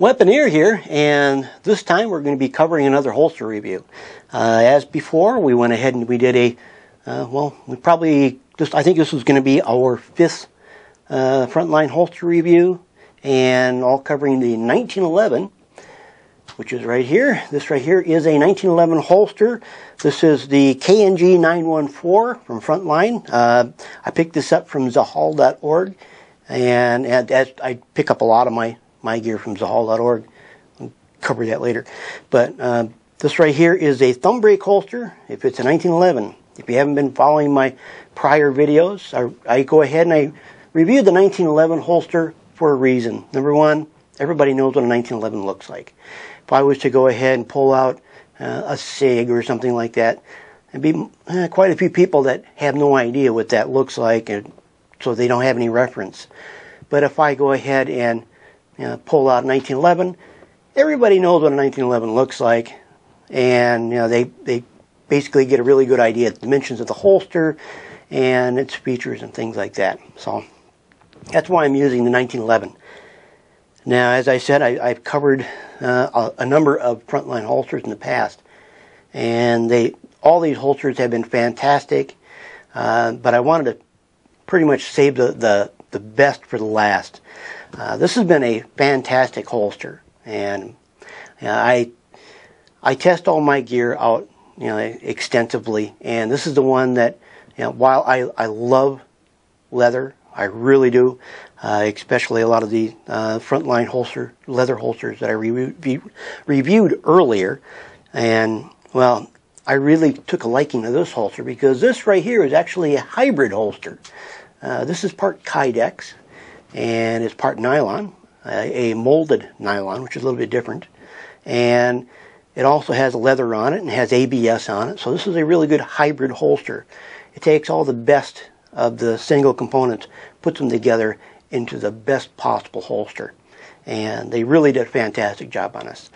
Weaponeer here, and this time we're going to be covering another holster review. As before, we went ahead and we did a, I think this was going to be our fifth FrontLine holster review, and all covering the 1911, which is right here. This right here is a 1911 holster. This is the KNG914 from FrontLine. I picked this up from Zahal.org, and I pick up a lot of my gear from Zahal.org. I'll cover that later. But this right here is a thumb brake holster. If it's a 1911, if you haven't been following my prior videos, I go ahead and I review the 1911 holster for a reason. Number one, everybody knows what a 1911 looks like. If I was to go ahead and pull out a SIG or something like that, there'd be quite a few people that have no idea what that looks like, and so they don't have any reference. But if I go ahead and pull out 1911, everybody knows what a 1911 looks like, and they basically get a really good idea of the dimensions of the holster and its features and things like that. So that's why I'm using the 1911. Now, as I said, I've covered a number of FrontLine holsters in the past, and all these holsters have been fantastic, but I wanted to pretty much save the best for the last. This has been a fantastic holster, and I test all my gear out extensively, and this is the one that, while I love leather, I really do, especially a lot of the FrontLine leather holsters that I reviewed earlier, and well, I really took a liking to this holster because this right here is actually a hybrid holster. This is part Kydex, and it's part nylon, a molded nylon, which is a little bit different, and it also has leather on it and has ABS on it, so this is a really good hybrid holster. It takes all the best of the single components, puts them together into the best possible holster, and they really did a fantastic job on us.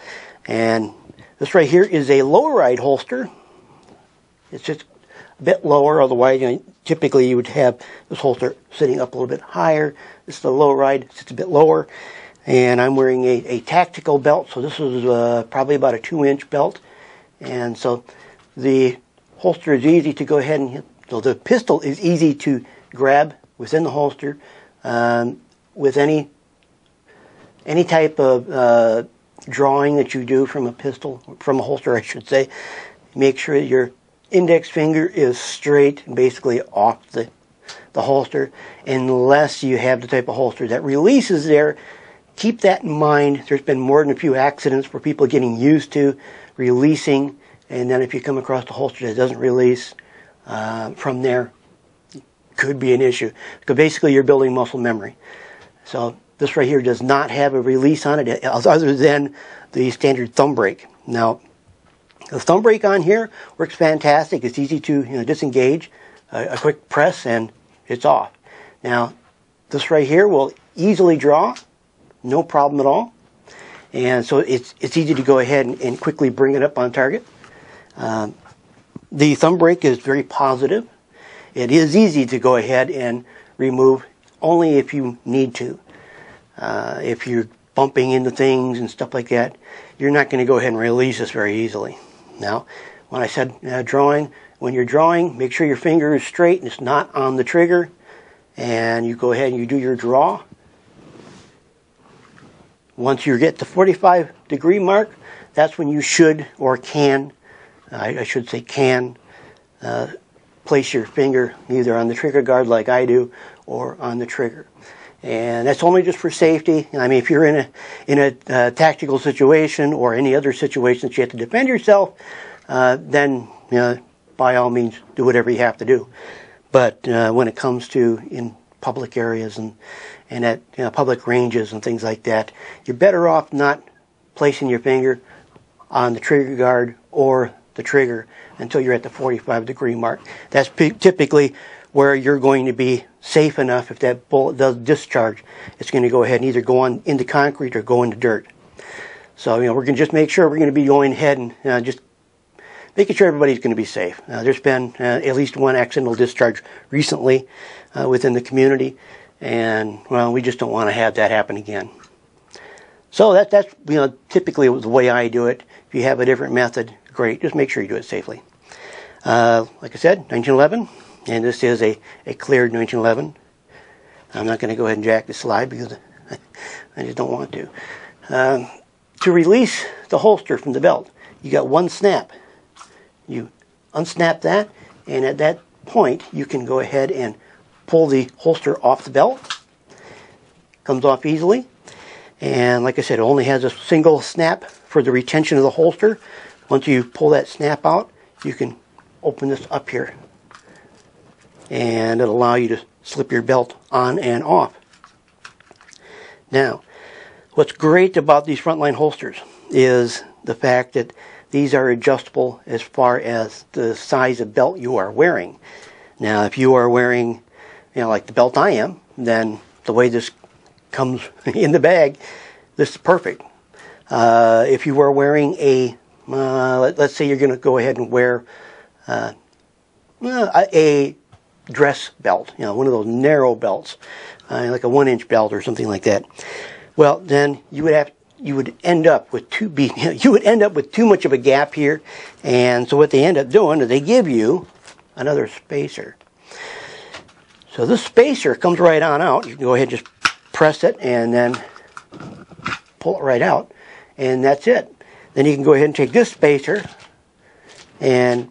And this right here is a lower ride holster. It's just a bit lower, otherwise typically you would have this holster sitting up a little bit higher. This is the low ride, sits a bit lower, and I'm wearing a tactical belt, so this is probably about a 2-inch belt, and so the holster is easy to go ahead and hit. So the pistol is easy to grab within the holster with any type of drawing that you do from a holster, I should say. Make sure that your index finger is straight, basically off the holster, unless you have the type of holster that releases there. Keep that in mind. There's been more than a few accidents where people are getting used to releasing, and then if you come across the holster that doesn't release, from there, could be an issue, because basically you're building muscle memory. So this right here does not have a release on it other than the standard thumb brake. Now, the thumb brake on here works fantastic. It's easy to disengage, a quick press, and it's off. Now, this right here will easily draw, no problem at all, and so it's easy to go ahead and quickly bring it up on target. The thumb brake is very positive. It is easy to go ahead and remove only if you need to. If you're bumping into things and stuff like that, you're not going to go ahead and release this very easily. Now, when I said drawing, when you're drawing, make sure your finger is straight and it's not on the trigger, and you go ahead and you do your draw. Once you get the 45-degree mark, that's when you should or can, I should say can, place your finger either on the trigger guard like I do or on the trigger. And that's only just for safety. I mean, if you're in a tactical situation or any other situation that you have to defend yourself, then by all means do whatever you have to do. But when it comes to in public areas and at public ranges and things like that, you're better off not placing your finger on the trigger guard or the trigger until you're at the 45-degree mark. That's typically where you're going to be safe enough. If that bullet does discharge, it's going to go ahead and either go on into concrete or go into dirt. So we're going to just make sure we're going to be going ahead and just making sure everybody's going to be safe. There's been at least one accidental discharge recently within the community, and well, we just don't want to have that happen again. So that's typically the way I do it. If you have a different method, great. Just make sure you do it safely. Like I said, 1911, and this is a cleared 1911. I'm not going to go ahead and jack the slide because I just don't want to. To release the holster from the belt, you got one snap. You unsnap that, and at that point, you can go ahead and pull the holster off the belt. Comes off easily. And like I said, it only has a single snap for the retention of the holster. Once you pull that snap out, you can open this up here. And it'll allow you to slip your belt on and off. Now, what's great about these FrontLine holsters is the fact that these are adjustable as far as the size of belt you are wearing. Now, if you are wearing, like the belt I am, then the way this comes in the bag, this is perfect. If you are wearing a, let's say you're going to go ahead and wear a dress belt, one of those narrow belts, like a 1-inch belt or something like that. Well, then you would end up with too much of a gap here, and so what they end up doing is they give you another spacer. So this spacer comes right on out. You can go ahead and just press it and then pull it right out, and that's it. Then you can go ahead and take this spacer and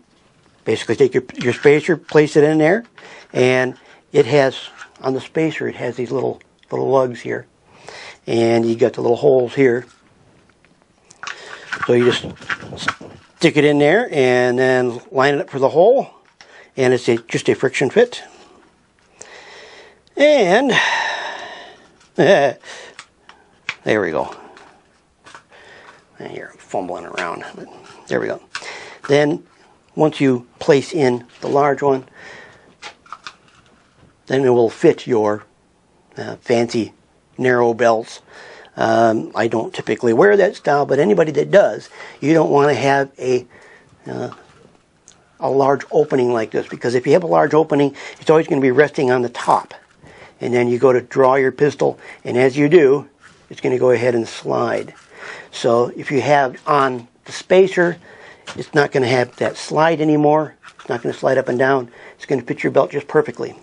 basically take your spacer, place it in there, and it has, on the spacer, it has these little lugs here. And you got the little holes here. So you just stick it in there and then line it up for the hole. And it's just a friction fit. And there we go. And here, I'm fumbling around. But there we go. Then once you place in the large one, then it will fit your fancy narrow belts. I don't typically wear that style, but anybody that does, you don't want to have a large opening like this, because if you have a large opening, it's always going to be resting on the top. And then you go to draw your pistol, and as you do, it's going to go ahead and slide. So if you have on the spacer, it's not going to have that slide anymore. It's not going to slide up and down. It's going to fit your belt just perfectly.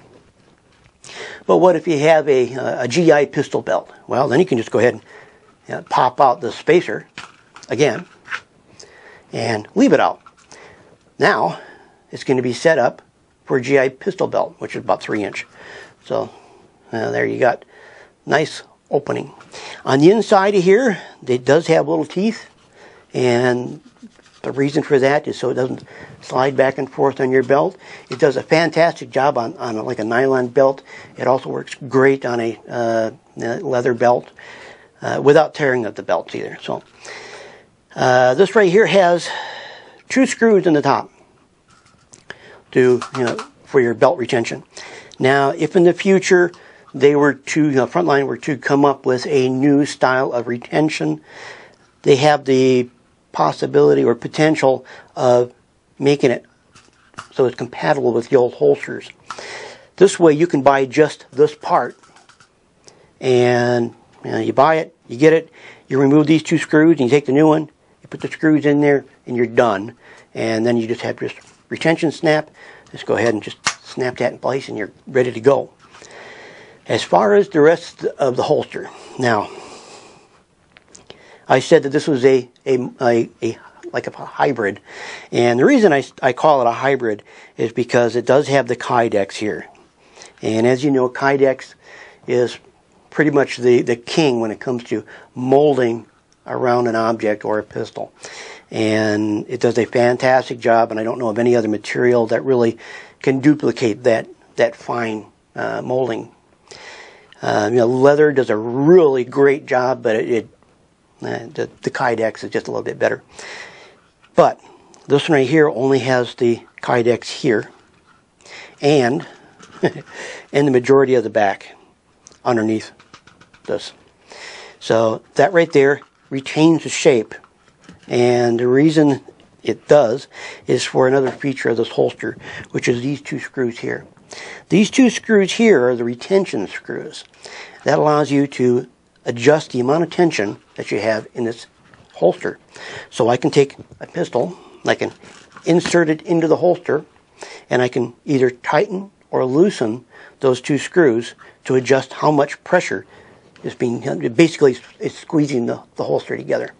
But what if you have a GI pistol belt? Well, then you can just go ahead and pop out the spacer again and leave it out. Now it's going to be set up for a GI pistol belt, which is about 3-inch. So there you got nice opening. On the inside of here, it does have little teeth, and the reason for that is so it doesn't slide back and forth on your belt. It does a fantastic job on like a nylon belt. It also works great on a leather belt without tearing up the belts either. So this right here has 2 screws in the top to for your belt retention. Now, if in the future they were to FrontLine were to come up with a new style of retention, they have the possibility or potential of making it so it's compatible with the old holsters. This way you can buy just this part, and you buy it, you get it, you remove these 2 screws and you take the new one, you put the screws in there, and you're done. And then you just have just retention snap. Just go ahead and just snap that in place and you're ready to go. As far as the rest of the holster, now I said that this was like a hybrid, and the reason I call it a hybrid is because it does have the Kydex here, and as you know, Kydex is pretty much the king when it comes to molding around an object or a pistol, and it does a fantastic job. And I don't know of any other material that really can duplicate that fine molding. Leather does a really great job, but the Kydex is just a little bit better. But this one right here only has the Kydex here, and and the majority of the back underneath this. So that right there retains the shape, and the reason it does is for another feature of this holster, which is these 2 screws here. These 2 screws here are the retention screws. That allows you to adjust the amount of tension that you have in this holster. So I can take a pistol, I can insert it into the holster, and I can either tighten or loosen those two screws to adjust how much pressure is being, basically it's squeezing the holster together.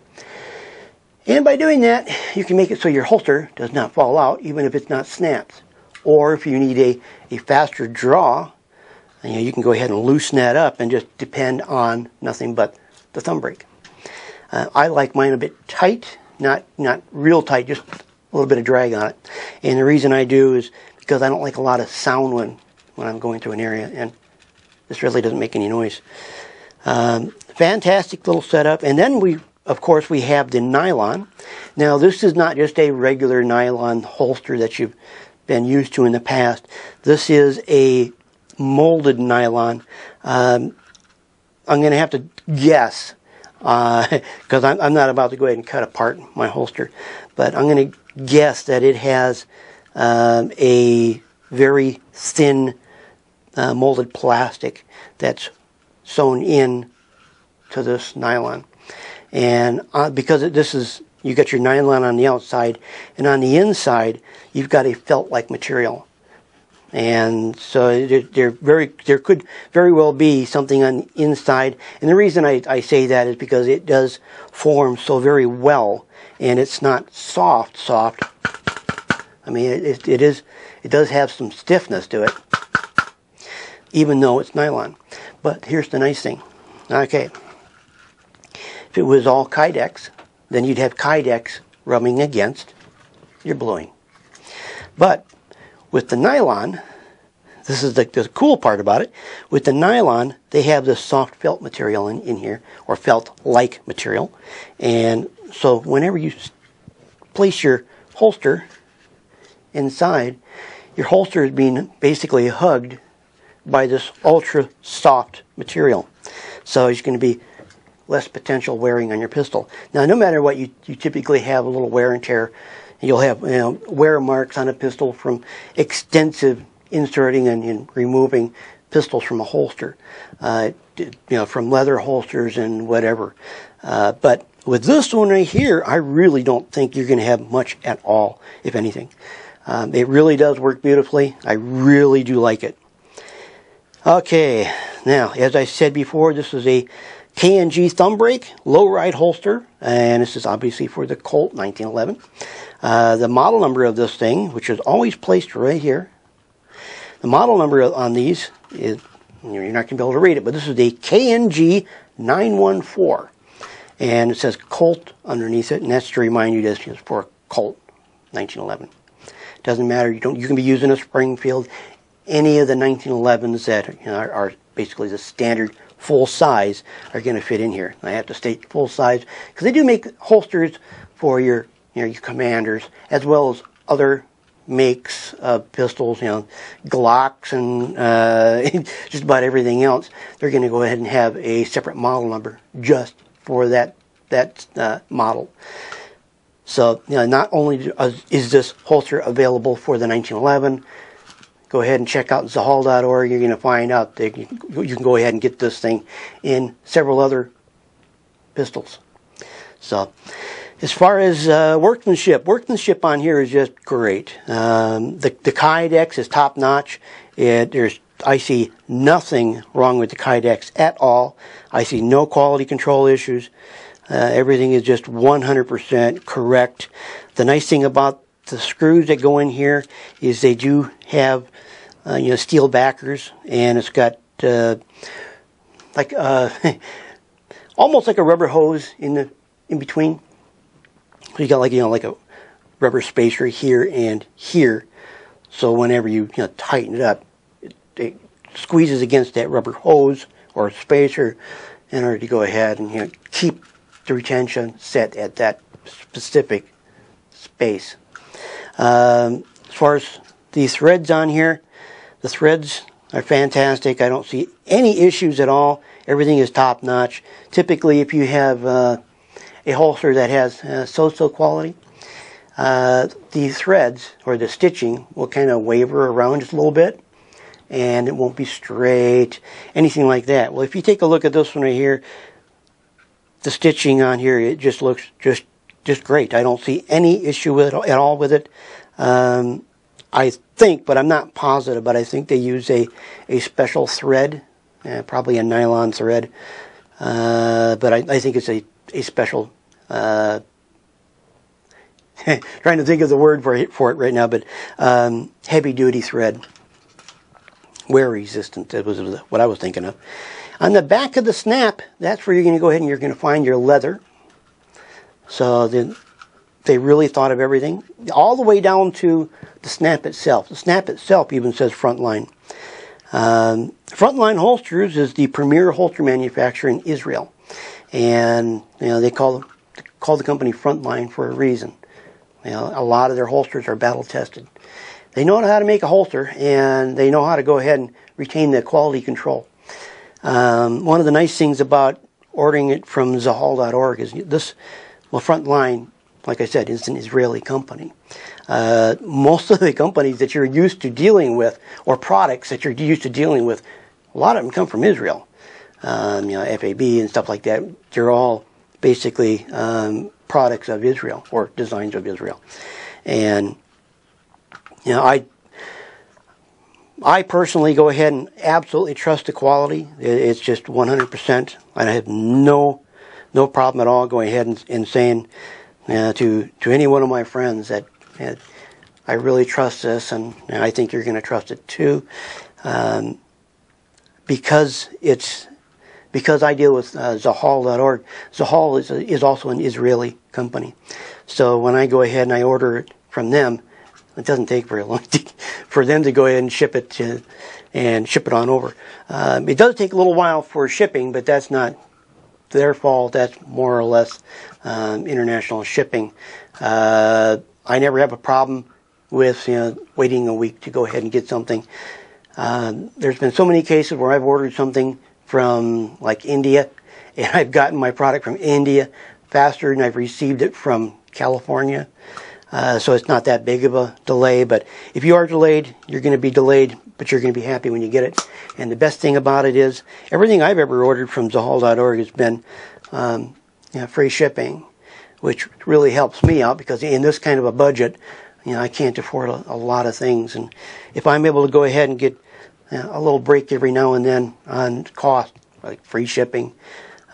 And by doing that, you can make it so your holster does not fall out, even if it's not snapped. Or if you need a faster draw, you can go ahead and loosen that up and just depend on nothing but the thumb brake. I like mine a bit tight, not real tight, just a little bit of drag on it. And the reason I do is because I don't like a lot of sound when I'm going through an area, and this really doesn't make any noise. Fantastic little setup. And then of course we have the nylon. Now this is not just a regular nylon holster that you've been used to in the past. This is a molded nylon. I'm going to have to guess, because I'm not about to go ahead and cut apart my holster, but I'm going to guess that it has a very thin molded plastic that's sewn in to this nylon. And because you got your nylon on the outside, and on the inside you've got a felt-like material. And so there could very well be something on the inside. And the reason I say that is because it does form so very well, and it's not soft. I mean, it does have some stiffness to it, even though it's nylon. But here's the nice thing. Okay, if it was all Kydex, then you'd have Kydex rubbing against your bluing. But with the nylon, this is the cool part about it. With the nylon, they have this soft felt material in here, or felt-like material. And so whenever you place your holster inside, your holster is being basically hugged by this ultra soft material. So it's going to be less potential wearing on your pistol. Now, no matter what, you typically have a little wear and tear. You'll have wear marks on a pistol from extensive inserting and removing pistols from a holster, from leather holsters and whatever. But with this one right here, I really don't think you're going to have much at all, if anything. It really does work beautifully. I really do like it. Okay, now, as I said before, this is a KNG thumb brake low ride holster, and this is obviously for the Colt 1911. The model number of this thing, which is always placed right here, the model number on these is, you're not going to be able to read it, but this is the KNG914, and it says Colt underneath it, and that's to remind you this is for Colt 1911. Doesn't matter, you can be using a Springfield, any of the 1911s that are basically the standard full size are going to fit in here. I have to state full size because they do make holsters for your Commanders, as well as other makes of pistols, Glocks and just about everything else. They're going to go ahead and have a separate model number just for that model. So not only is this holster available for the 1911, go ahead and check out Zahal.org. You're going to find out that you can go ahead and get this thing in several other pistols. So, as far as workmanship on here is just great. The Kydex is top notch. I see nothing wrong with the Kydex at all. I see no quality control issues. Everything is just 100% correct. The nice thing about the screws that go in here is they do have steel backers, and it's got like almost like a rubber hose in between. So you got like a rubber spacer here and here. So whenever you tighten it up, it squeezes against that rubber hose or spacer in order to go ahead and keep the retention set at that specific space. As far as the threads on here, the threads are fantastic. I don't see any issues at all. Everything is top notch. Typically, if you have a holster that has so-so quality, the threads or the stitching will kind of waver around just a little bit, and it won't be straight, anything like that. Well, if you take a look at this one right here, the stitching on here, it just looks just great. I don't see any issue with it at all with it. I think, but I'm not positive, but I think they use a special thread, probably a nylon thread. But I think it's a special, trying to think of the word for it right now, but heavy duty thread. Wear resistant, that was what I was thinking of. On the back of the snap, that's where you're going to go ahead and you're going to find your leather. So then they really thought of everything, all the way down to the snap itself. The snap itself even says FrontLine. FrontLine Holsters is the premier holster manufacturer in Israel, and they call the company FrontLine for a reason. A lot of their holsters are battle tested. They know how to make a holster, and they know how to go ahead and retain the quality control. One of the nice things about ordering it from Zahal.org is this. Well, FrontLine, like I said, is an Israeli company. Most of the companies that you're used to dealing with, or products that you're used to dealing with, a lot of them come from Israel. FAB and stuff like that. They're all basically products of Israel or designs of Israel. And I personally go ahead and absolutely trust the quality. It's just 100%. I have no problem at all going ahead and saying to any one of my friends that I really trust this, and I think you're going to trust it too, because I deal with Zahal.org. Zahal is also an Israeli company, so when I go ahead and I order it from them, it doesn't take very long for them to go ahead and ship it on over. It does take a little while for shipping, but that's not their fault. That's more or less international shipping. I never have a problem with waiting a week to go ahead and get something. There's been so many cases where I've ordered something from like India, and I've gotten my product from India faster than I've received it from California. So it's not that big of a delay, but if you are delayed, you're going to be delayed, but you're going to be happy when you get it. And the best thing about it is everything I've ever ordered from Zahal.org has been free shipping, which really helps me out, because in this kind of a budget, I can't afford a lot of things. And if I'm able to go ahead and get a little break every now and then on cost, like free shipping,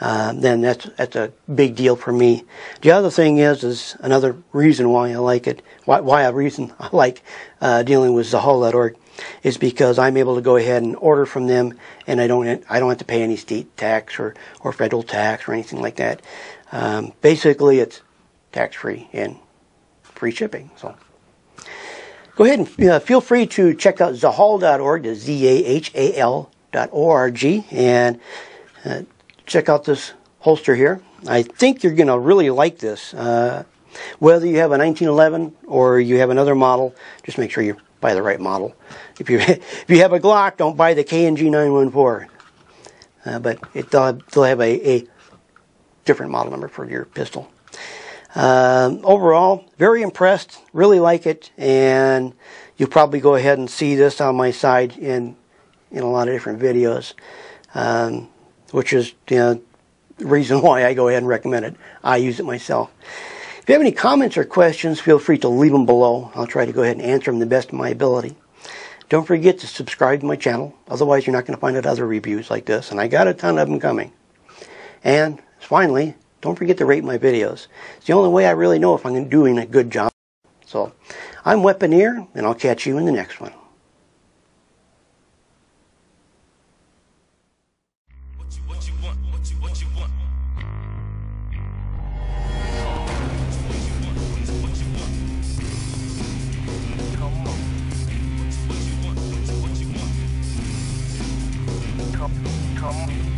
then that's a big deal for me. The other thing is another reason why I like it, why I like dealing with Zahal.org, is because I'm able to go ahead and order from them, and I don't have to pay any state tax or federal tax or anything like that. Basically, it's tax-free and free shipping. So go ahead and feel free to check out Zahal.org, ZAHAL.org, and check out this holster here. I think you're going to really like this. Whether you have a 1911 or you have another model, just make sure you buy the right model. If you have a Glock, don't buy the KNG914. But they'll have a different model number for your pistol. Overall, very impressed. Really like it, and you'll probably go ahead and see this on my side in a lot of different videos. Which is the reason why I go ahead and recommend it. I use it myself. If you have any comments or questions, feel free to leave them below. I'll try to go ahead and answer them the best of my ability. Don't forget to subscribe to my channel. Otherwise, you're not going to find out other reviews like this. And I got a ton of them coming. And finally, don't forget to rate my videos. It's the only way I really know if I'm doing a good job. So, I'm Weaponeer, and I'll catch you in the next one. Come.